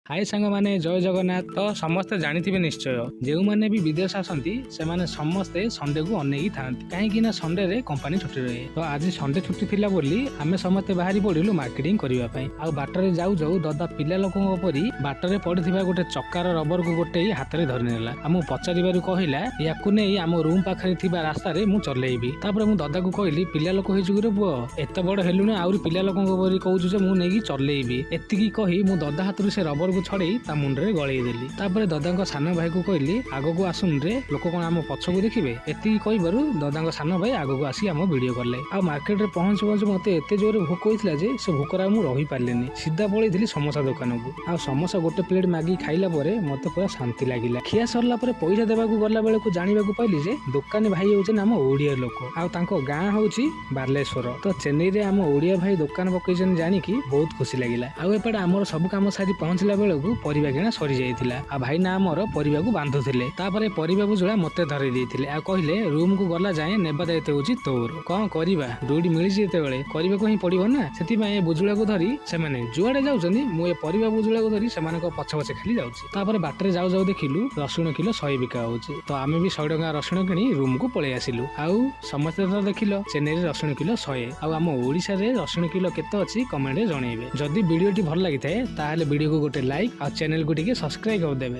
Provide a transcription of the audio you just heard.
हाय सांग माने जय जगन्नाथ। तो समस्ते जानिथिबे निश्चय जो मैंने भी विदेश आसती से माने समस्ते संडे को अनेक था कहीं संडे रे कंपनी छुट्टी रहे। तो आज संडे छुट्टी थिला बोली आमे समस्ते बाहरी पड़िलु मार्केटिंग करबा पई। आ बाटरे जाऊ जाऊ दादा पिला लोकन परी बाटरे पड़िथिबा गोटे चक्कार रबर को गोटे हाथ रे धरि नेला। आ मु पचारिबारु कहिला याकु नै आम रूम पाखरे थिबा रास्ता रे मु चलेइबी। तापर मु दादा को कहली पिला लोक होई जुगरे बुआ एत बड़ हेलुने आउरी पिला लोकन परी कहउछु जे मु नेगी चलेइबी। एतिकी कहि मु दादा हाथरु से रबर को छड़े ता मुंडरे गलई देली। तापर दादा सान भाई को कहली आग को आसुन रे लोक कौन आम पछ को देखिए। एति कहिबारु दादा सान भाई आग को आसी आम वीडियो कले। आ मार्केट रे पहुंचु पहुंचु मते एते जोर भोक होइथिला जे से भोकरा मु रही पारलेनी। सीधा पळेइथिली समोसा दुकान को। आ समोसा गोटे प्लेट मागी खाइला परे मते पूरा शांति लागिला। खिया सरला परे पैसा देबा को गला बेले को जानिबा को पाइली जे दुकानी भाई होचे नाम ओडिया लोक। आ तांको गां होची बारलेश्वर। तो चेन्नई रे आम ओडिया भाई दुकान पकैछन जानि की बहुत खुशी लागिला। आ एपटे हमर सब काम सारी पहुंचला बेले को परिबा किना सरी जाइथिला। आ भाई ना हमर परिबा को बांधुथिले। तापरे परिबा बुजुळा मते धरि देइथिले। आ कहिले रूम को गला जाए नेबा दायित्व होची तोर कोन करिबा डूडी मिली जेते बेले करिबा को ही पड़िबो ना। सेति माय बुजुळा को धरि से माने जुआडे जाउछनी मु ए परिबा बुजुळा को धरि सेमान को पछ पछ खाली जाउछि। तापरे बाटरे जाउ जाउ देखिलु रसुण किलो 100 बिका होछि। तो आमे भी 100 टका रसुण किनी रूम को पळे आसिलु। आउ समस्त तो देखिलो चेन्नई रे रसुण किलो 100। आउ हम ओडिसा रे रसुण किलो केते अछि कमेंट रे जणैबे। जदि वीडियो टी भल लागि थाए ताहाले वीडियो को गोटे लाइक आ चैनल को टिके सब्सक्राइब कर देबे।